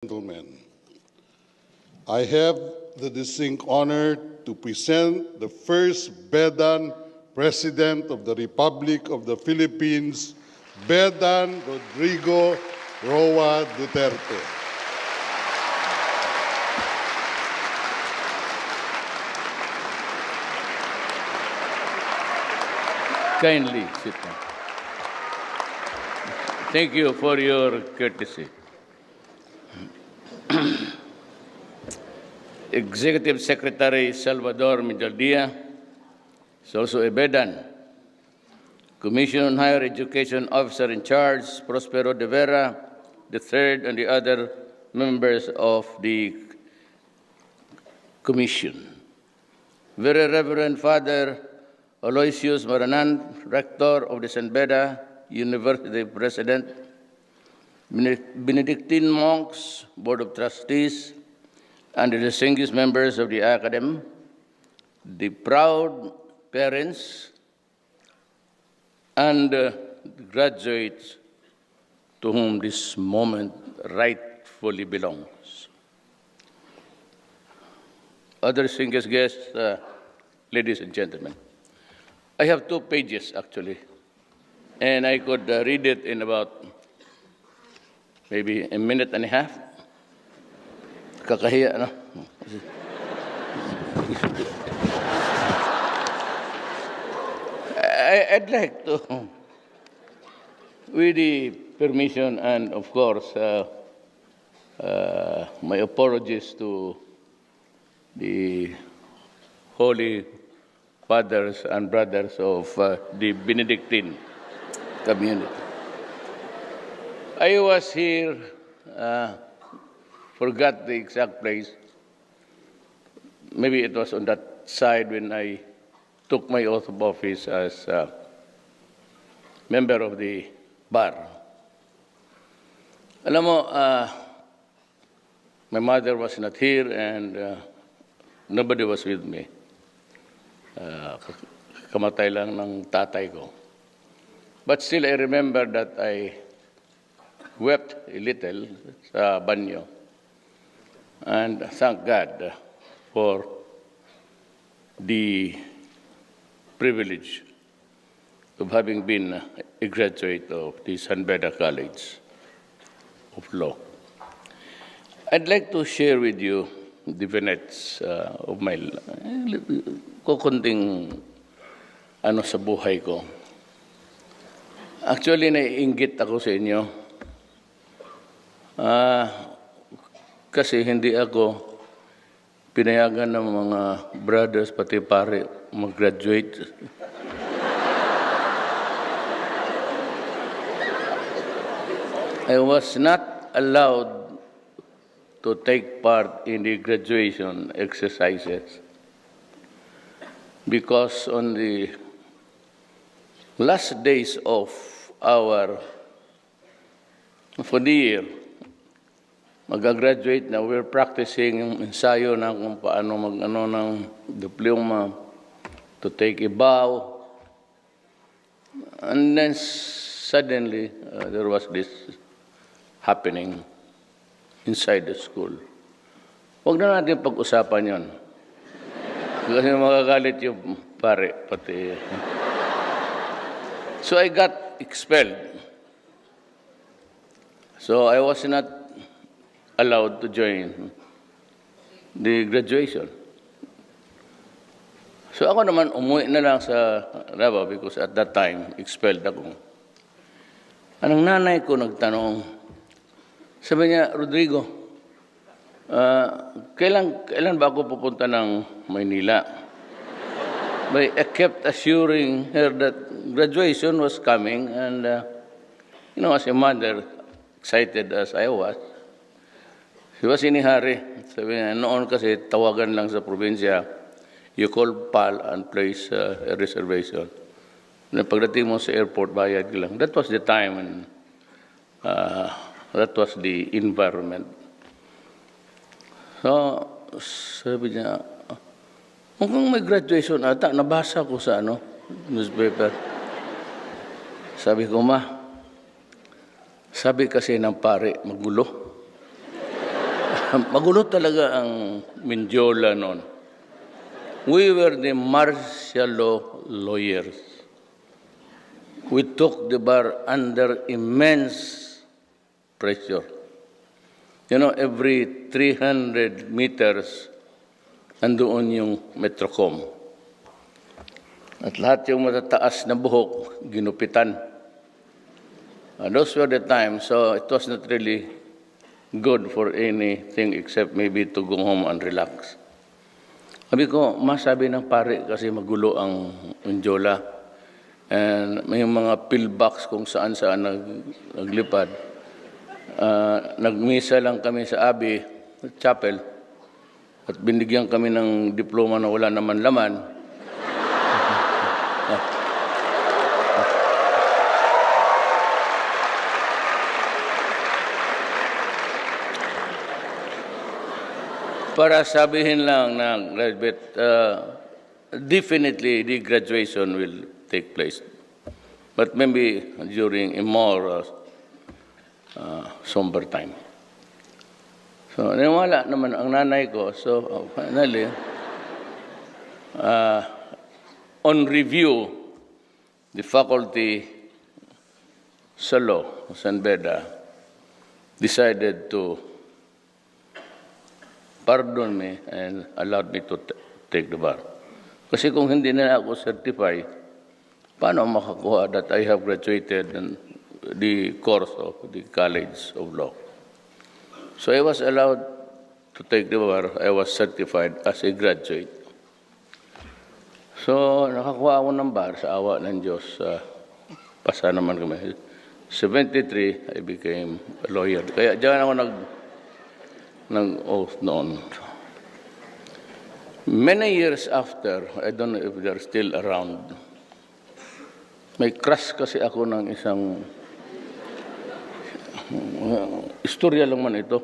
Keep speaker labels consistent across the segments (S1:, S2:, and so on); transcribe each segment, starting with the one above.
S1: Gentlemen, I have the distinct honor to present the first Bedan President of the Republic of the Philippines, Bedan Rodrigo Roa Duterte.
S2: Kindly sit down. Thank you for your courtesy. Executive Secretary Salvador Medaldia is also a Bedan. Commission on Higher Education Officer in Charge, Prospero de Vera III, and the other members of the Commission. Very Reverend Father Aloysius Maranan, Rector of the San Beda University President, Benedictine monks, Board of Trustees, and the distinguished members of the Academy, the proud parents, and graduates to whom this moment rightfully belongs. Other distinguished guests, ladies and gentlemen, I have 2 pages actually, and I could read it in about maybe a minute and a half. Kakahiya, no? I'd like to, with the permission and of course my apologies to the Holy Fathers and Brothers of the Benedictine community. I was here, forgot the exact place. Maybe it was on that side when I took my oath of office as a member of the bar. Alam mo, my mother was not here and nobody was with me. Kamatay lang ng tatay ko. But still, I remember that I wept a little sa banyo. And thank God for the privilege of having been a graduate of the San Beda College of Law. I'd like to share with you the vignettes of my kukunting ano sa buhay ko. Actually, naiinggit ako sa inyo. Kasi hindi ako pinayagan ng mga brothers pati pare mag-graduate. I was not allowed to take part in the graduation exercises because on the last days of for the year, mag-graduate na, we're practicing yung ensayo na kung paano mag-ano ng diploma, to take a bow. And then suddenly, there was this happening inside the school. Huwag na natin pag-usapan yon. Kasi makagalit yung pare, pati. So I got expelled. So I was not allowed to join the graduation. So ako naman umuwi na lang sa Davao because at that time, expelled ako. Anong nanay ko nagtanong, sabi niya, Rodrigo, kailan ba ako pupunta ng Maynila? But I kept assuring her that graduation was coming and, as a mother, excited as I was, she was in a hurry. Sabi niya, noon kasi tawagan lang sa probinsya, you call PAL and place a reservation. Pagdating mo sa airport, bayad lang. That was the time and that was the environment. So, sabi niya, mukhang may graduation ata, nabasa ko sa newspaper. Sabi ko, Ma, sabi kasi ng pare, magulo. Magulo talaga ang Mindiola noon. We were the martial law lawyers. We took the bar under immense pressure. You know, every 300 meters, andoon yung Metrocom. At lahat yung matataas na buhok, ginupitan. Those were the times, so it was not really good for anything except maybe to go home and relax. Sabi ko, masabi ng pare kasi magulo ang Mindiola. And may mga pillbox kung saan-saan naglipad. Nagmisa lang kami sa Abbey Chapel at binigyan kami ng diploma na wala naman laman. Para sabihin lang na graduate, definitely the graduation will take place. But maybe during a more somber time. So, naniwala naman ang nanay ko. So, finally, on review, the faculty sa law, San Beda, decided to pardon me and allowed me to take the bar. Kasi kung hindi na ako certify, paano makakuha that I have graduated in the course of the College of Law? So I was allowed to take the bar. I was certified as a graduate. So nakakuha ako ng bar sa awa ng Diyos. Pasa naman kami. 73, I became a lawyer. Kaya diyan ako nag-oath noon. Many years after, I don't know if they're still around, may crush kasi ako ng isang istorya lang man ito.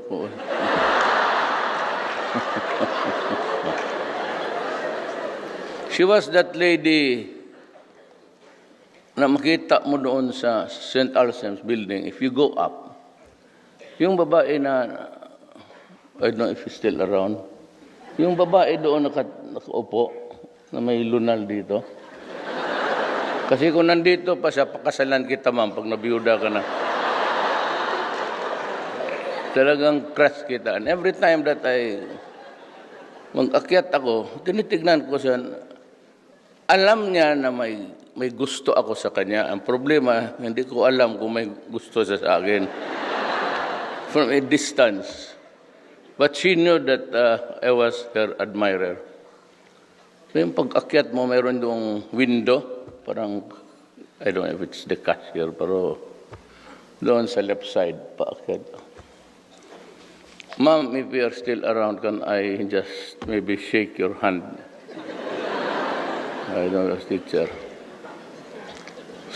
S2: She was that lady na makita mo doon sa St. Alsem's building. If you go up, yung babae na I don't know if he's still around. Yung babae doon nakaupo, na may lunal dito. Kasi kung nandito pa siya, pakasalan kita ma'am, pag nabiyuda ka na. Talagang crush kita. And every time that mag-akyat ako, tinitignan ko siya, alam niya na may gusto ako sa kanya. Ang problema, hindi ko alam kung may gusto siya sa akin. From a distance. But she knew that I was her admirer. So yung pag-akyat mo, mayroon doong window, parang, I don't know if it's the cashier, pero doon sa left side, paakyat. Ma'am, if you are still around, can I just maybe shake your hand? I don't know, teacher.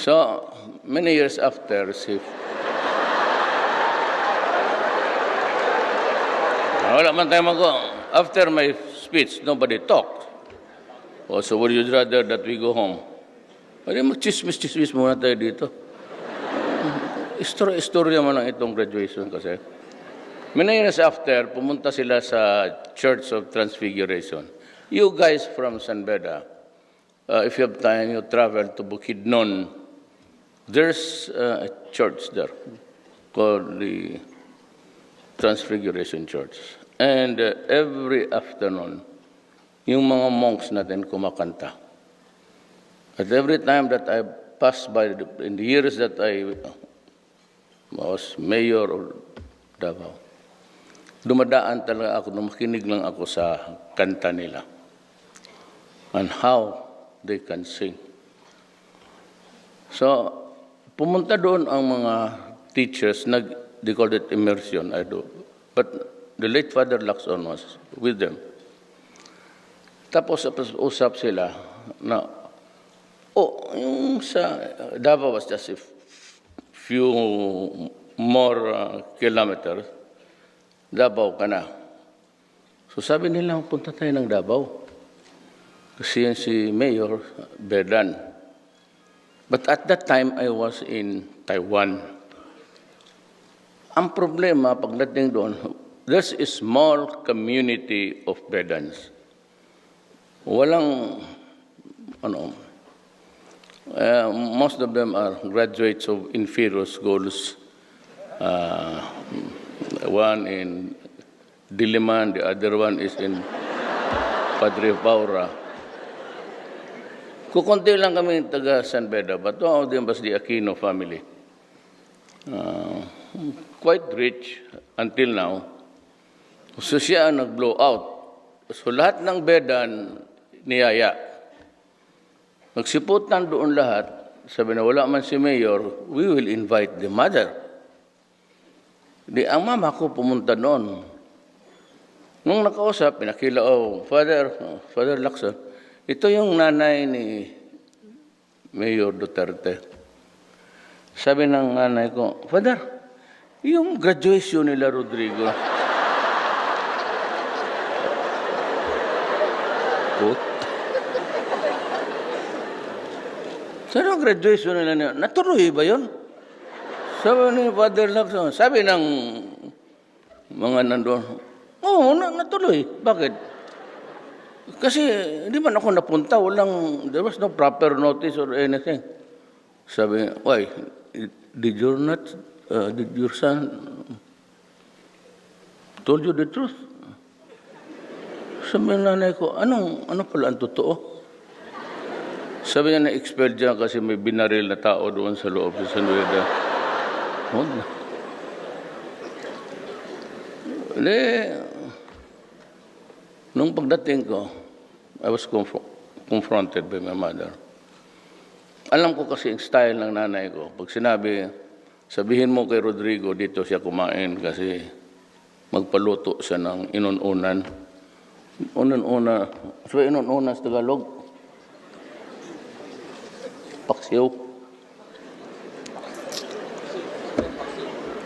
S2: So, many years after, wala man tayo after my speech, nobody talked. Oh, so would you rather that we go home? Ay, mag-chismis muna tayo dito. Istorya mo lang itong graduation kasi. Many years after, pumunta sila sa Church of Transfiguration. You guys from San Beda, if you have time, you travel to Bukidnon. There's a church there called the Transfiguration Church. And every afternoon, yung mga monks natin kumakanta. At every time that I passed by, in the years that I was mayor of Davao, dumadaan talaga ako, makinig lang ako sa kanta nila. And how they can sing. So, pumunta doon ang mga teachers, they called it immersion, I do. But the late Father Lacson was with them. Tapos usap sila na, yung sa Davao was just a few more kilometers, Davao ka na. So sabi nila, punta tayo ng Davao. Kasi yan si Mayor Bedan. But at that time, I was in Taiwan. Ang problema, pagdating doon, there's a small community of Bedans. Walang, most of them are graduates of inferior schools. One in Diliman, the other one is in Padre Paura. Kukunti lang kami taga San Beda, but two of them was the Aquino family. Quite rich until now. So siya nag-blow out. So lahat ng Bedan niyaya. Nagsiputan doon lahat. Sabi na wala man si Mayor, we will invite the mother. Di ang mama ko pumunta noon. Nung nakausap, pinakila, Father Lacson, ito yung nanay ni Mayor Duterte. Sabi ng nanay ko, Father, yung graduation nila Rodrigo. Saan ang graduation nila? Natuloy ba yun? Sabi ni Father Lacson, sabi ng mga nandun, oo, natuloy. Bakit? Kasi hindi man ako napunta, there was no proper notice or anything. Sabi, why? Did your son told you the truth? Sabi ng nanay ko, ano pala ang totoo? Sabi niya na-expelled dyan kasi may binaril na tao doon sa loob sa San Beda. Nung pagdating ko, I was confronted by my mother. Alam ko kasi yung style ng nanay ko. Pag sinabi, sabihin mo kay Rodrigo, dito siya kumain kasi magpaluto siya ng inununan. Inununan. So, inununan sa Tagalog? Paksiw.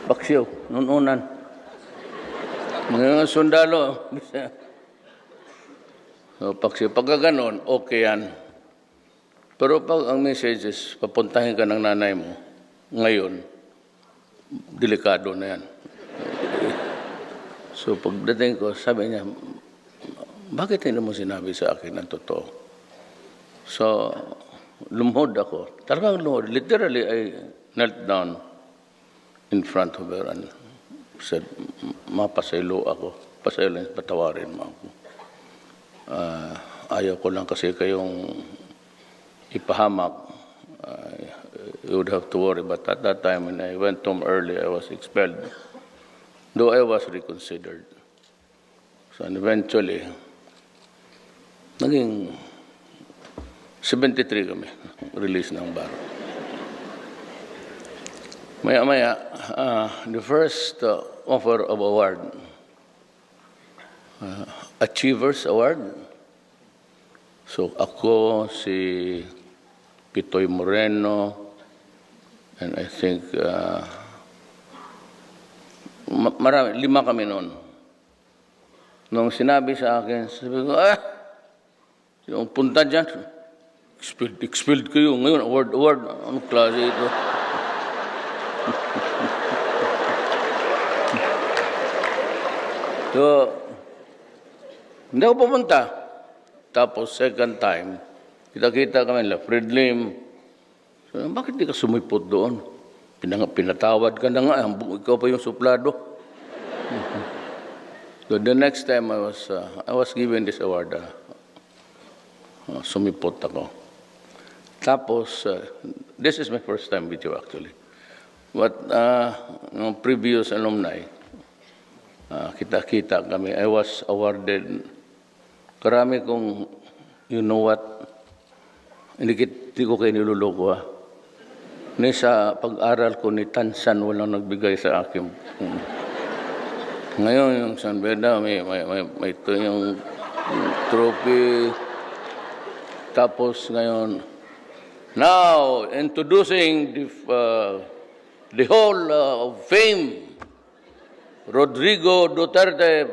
S2: Paksiw. Inununan. Mga sundalo. So, pagka ganon, okay yan. Pero pag ang message is, papuntahin ka ng nanay mo, ngayon, delikado na yan. So pagdating ko, sabi niya, bakit hindi mo sinabi sa akin ang totoo? So, lumuhod ako. Talagang lumuhod. Literally, I knelt down in front of her and said, mapasaylo ako. Pasaylo, patawarin mo ako. Ayaw ko lang kasi kayong ipahamak. You would have to worry. But at that time, when I went home early, I was expelled. Though I was reconsidered. So and eventually, naging 73 kami, release ng baro. Maya-maya, the first offer of award, Achievers Award. So ako, si Pitoy Moreno, and I think marami, 5 kami noon. Nung sinabi sa akin, sabi ko, yung punta dyan, expelled kayo. Ngayon, award, anong klase ito? So, hindi ako pumunta. Tapos, second time, kita-kita kami, Fred Lim. So, bakit di ka sumipot doon? Pinatawad ka na nga, ikaw pa yung suplado. So, the next time I was given this award, sumipot ako. Tapos, this is my first time with you actually. But, no previous alumni, kita-kita kami. I was awarded, karami kong, you know what, hindi ko kayo niluloko ha. Sa pag-aral ko ni Tansan, walang nagbigay sa akin. Ngayon, yung San Beda, may ito yung trophy. Tapos ngayon, now, introducing the Hall of Fame, Rodrigo Duterte.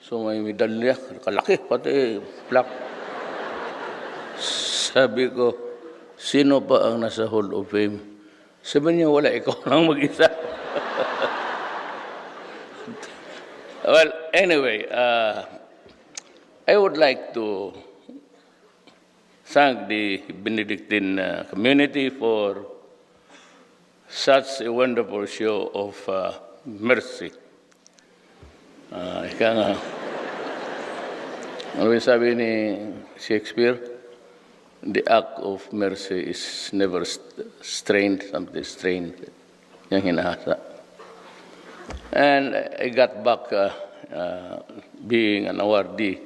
S2: So may medalya, kalaki, pati plaque. Sabi ko, sino pa ang nasa Hall of Fame? Sabi niya, wala, ikaw lang mag-isa. Well, anyway, I would like to thank the Benedictine community for such a wonderful show of mercy. Ika nga, ano yung sabi ni Shakespeare? The act of mercy is never strained, something strained, yung hinahasa. And I got back being an awardee.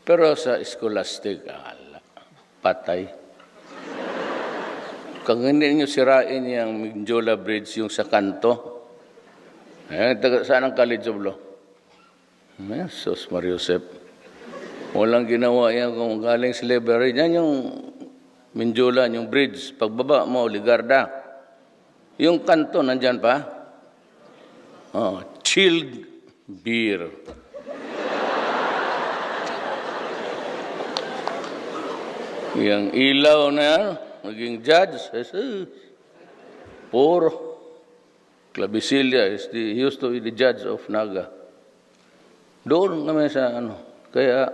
S2: Pero sa scholastic, patay. Kung hindi nyo sirain yung Mindiola Bridge, yung sa kanto, saan ang College of Law? Sos Mariusep. Walang ginawa yan kung galing slavery. Yan yung Mindiola, yung bridge. Pagbaba mo, Ligarda. Yung kanto, nandyan pa? Chilled beer. Yung ilaw na yan, naging judge. Puro. Clavicilia he used to be the judge of Naga. Doon kami sa kaya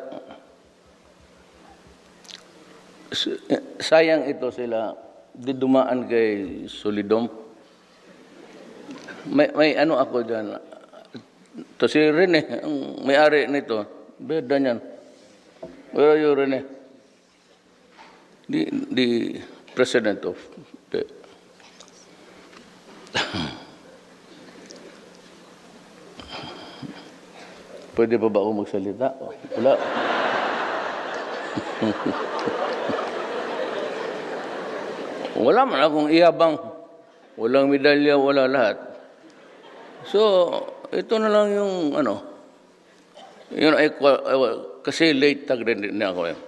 S2: sayang ito sila di dumaan kay Solidom. May ako dyan. To si Rene, ang may-ari nito, beda niyan. Where are you, Rene? The president of Pwede pa ba ako magsalita? Wala. Wala man akong iyabang. Walang medalya, wala lahat. So, ito na lang yung yun ay kasi late tag rin ako eh.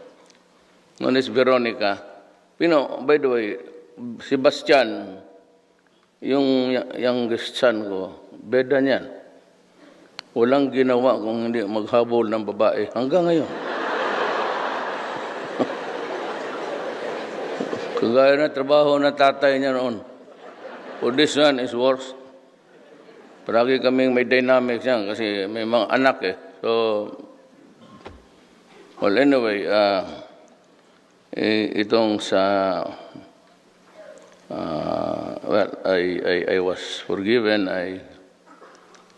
S2: Noon is Veronica. By the way, Sebastian, yung youngest son ko, beda niyan. Walang ginawa kung hindi maghabol ng babae hanggang ngayon. Kagaya na trabaho na tatay niya noon. For this one is worse. Paragi kaming may dynamics yan kasi may mga anak eh. So, well anyway, itong sa, well, I was forgiven.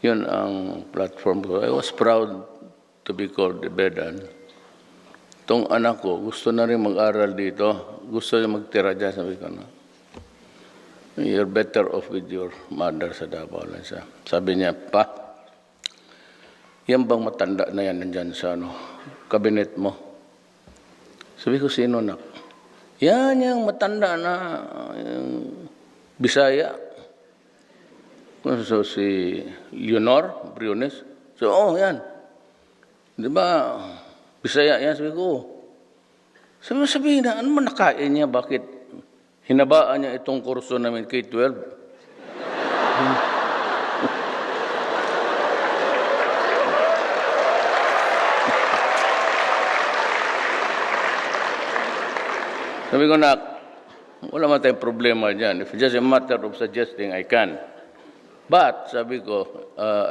S2: Yun ang platform ko. I was proud to be called the Bedan. Itong anak ko, gusto na rin mag-aral dito. Gusto niya magtira dyan. Sabi ko na, you're better off with your mother sa Davao. Sabi niya, pa, yan bang matanda na yan nandyan sa kabinet mo? Sabi ko, sino na? Yan yung matanda na Bisaya. So, si Leonor Briones. So, yan. Di ba, Bisaya yan? Sabi ko, sabihin na, ano man nakain niya? Bakit hinabaan niya itong kurso namin K-12? Sabi ko na, wala man tayong problema dyan. If it's just a matter of suggesting, I can. But, sabi ko,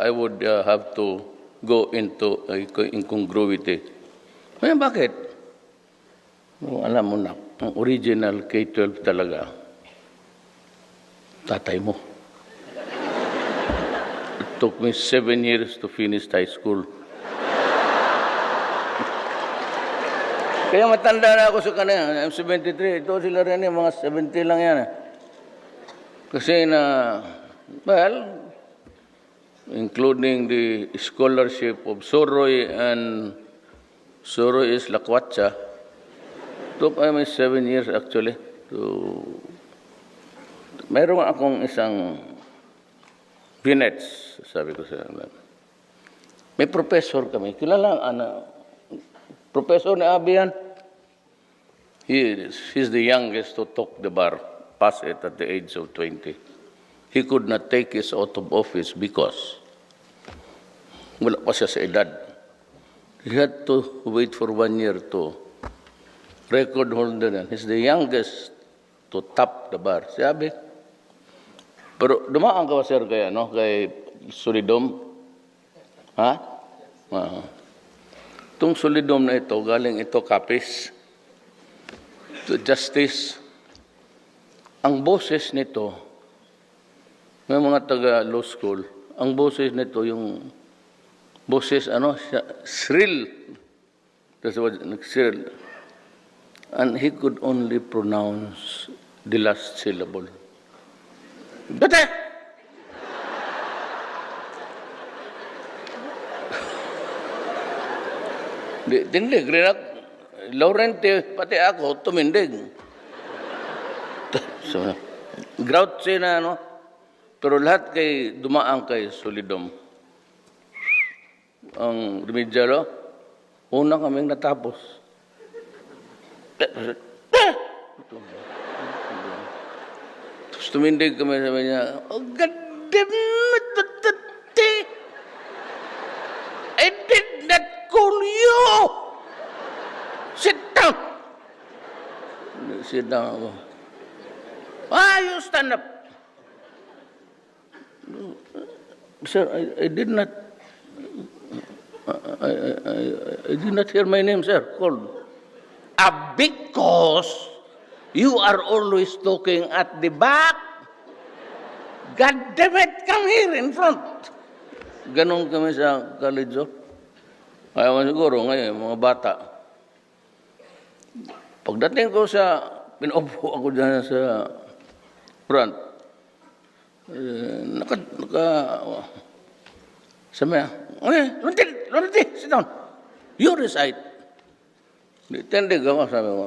S2: I would have to go into incongruity. Kaya bakit? Alam mo na, ang original K-12 talaga, tatay mo. It took me 7 years to finish high school. Kaya matanda na ako sa kanila. I'm 73. Ito sila rin mga 70 lang yan. Kasi well, including the scholarship of Soroy and Soroy is Lakwatsa, took me 7 years actually mayroon akong isang Binets, sabi ko sa may professor kami, kilala professor ni Abi yan. He's the youngest to talk the bar, pass it at the age of 20. He could not take his oath of office because wala pa siya sa edad. He had to wait for 1 year to record holder. He's the youngest to top the bar. Sabi, pero dumaan ka ba, sir, kay Solidom? Ha? Itong solidum na ito, galing ito Capiz to Justice. Ang boses nito, may mga taga-law school, ang boses nito, yung boses, shrill. That's what, shrill. And he could only pronounce the last syllable. Bate! Tindig rin ako. Laurente, pati ako, tumindig. So, grouchy na, pero lahat kay dumaan kay solidum. Ang remedialo, una kaming natapos. Tapos tumindig kami, sabi niya, oh, God damn it, I did not call you! Sit down! Sit down ako. You stand up. Sir, I did not I did not hear my name, sir, called. Because you are always talking at the back. God damn it, come here in front. Ganon kami sa college. Ayaw man siguro ngayon, mga bata. Pagdating ko sa, pinaupo ako dyan sa front. Sabi niya, okay, Lunti, sit down. You recite. Tindig ako, sabi ko.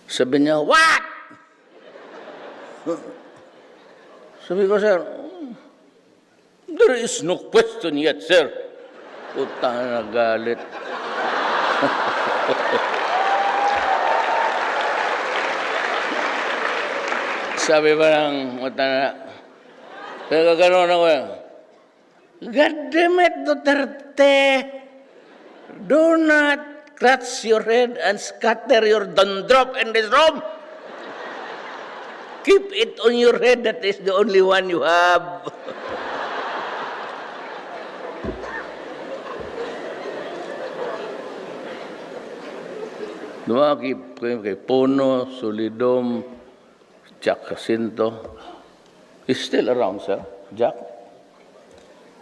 S2: Sabi niya, what? Sabi ko, sir, there is no question yet, sir. Utang na galit. Sabi ba ng utang na, kaya gano'n ako yan. God damn it, Duterte. Do not scratch your head and scatter your dundrop in this room. Keep it on your head. That is the only one you have. Dumakip kay Puno, Solidum, Jack Jacinto. He's still around, sir. Jack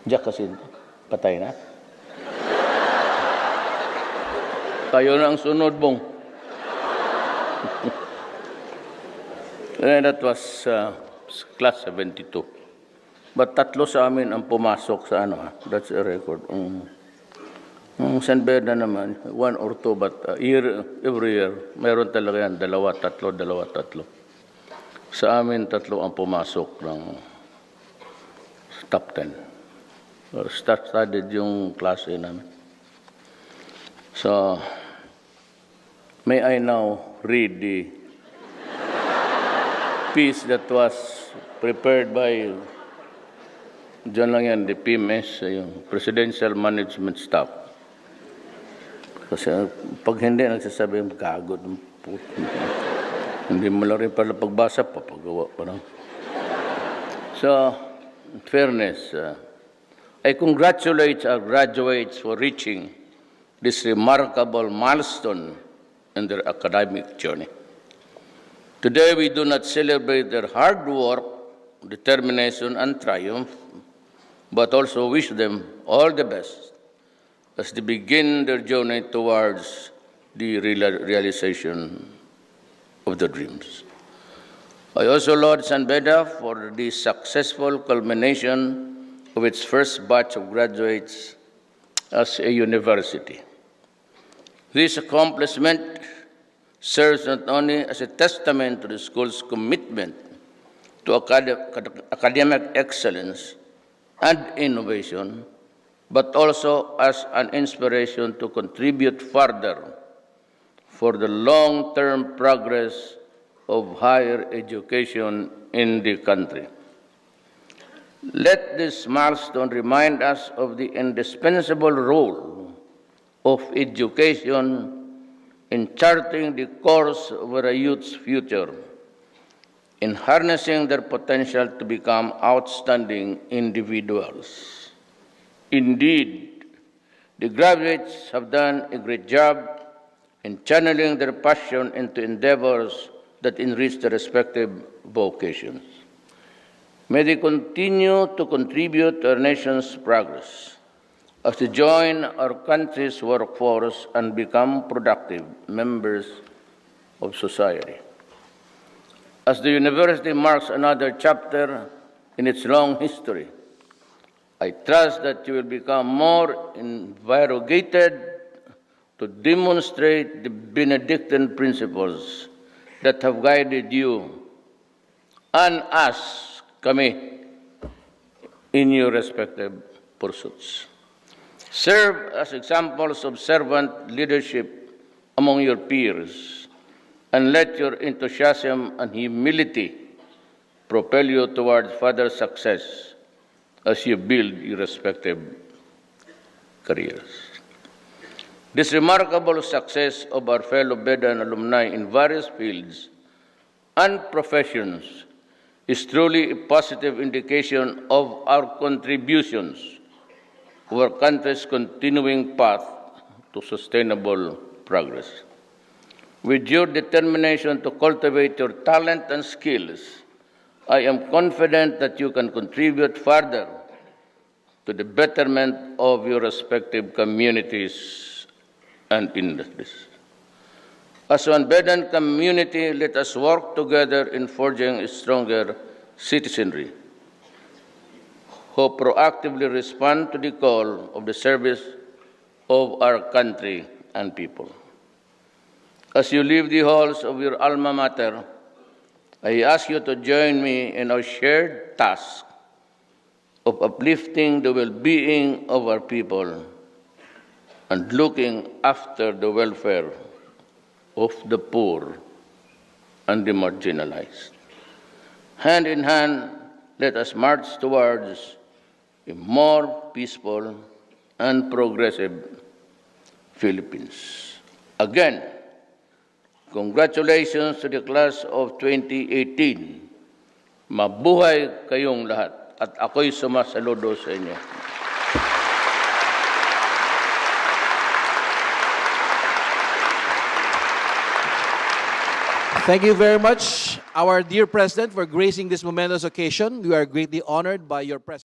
S2: Jacinto. Patay na. Kayo na ang sunod, Bong. That was class 72. But tatlo sa amin ang pumasok sa that's a record. San Beda naman, 1 or 2, but every year, mayroon talaga yan, 2, 3, 2, 3. Sa amin, 3 ang pumasok ng top 10. Star-studded yung klase namin. So, may I now read the piece that was prepared by, dyan lang yan, the PMS, yung Presidential Management Staff. Kasi pag hindi, nagsasabi yung kagod. Hindi mo lang rin pala pagbasa, papagawa pa lang. So, in fairness, I congratulate our graduates for reaching this remarkable milestone in their academic journey. Today, we do not celebrate their hard work, determination, and triumph, but also wish them all the best as they begin their journey towards the realization of their dreams. I also laud San Beda for the successful culmination of its first batch of graduates as a university. This accomplishment serves not only as a testament to the school's commitment to academic excellence and innovation, but also as an inspiration to contribute further for the long-term progress of higher education in the country. Let this milestone remind us of the indispensable role of education in charting the course of our youth's future, in harnessing their potential to become outstanding individuals, Indeed, the graduates have done a great job in channeling their passion into endeavors that enrich their respective vocations. May they continue to contribute to our nation's progress as they join our country's workforce and become productive members of society. As the university marks another chapter in its long history, I trust that you will become more invigorated to demonstrate the Benedictine principles that have guided you and us, kami, in your respective pursuits. Serve as examples of servant leadership among your peers, and let your enthusiasm and humility propel you towards further success as you build your respective careers. This remarkable success of our fellow BEDAN alumni in various fields and professions is truly a positive indication of our contributions to our country's continuing path to sustainable progress. With your determination to cultivate your talent and skills, I am confident that you can contribute further to the betterment of your respective communities and industries. As one BEDAN community, let us work together in forging a stronger citizenry who proactively respond to the call of the service of our country and people. As you leave the halls of your alma mater, I ask you to join me in our shared task of uplifting the well-being of our people and looking after the welfare of the poor and the marginalized. Hand in hand, let us march towards a more peaceful and progressive Philippines. Again, congratulations to the class of 2018. Mabuhay kayong lahat at ako'y sumasaludo sa inyo.
S3: Thank you very much, our dear President, for gracing this momentous occasion. We are greatly honored by your presence.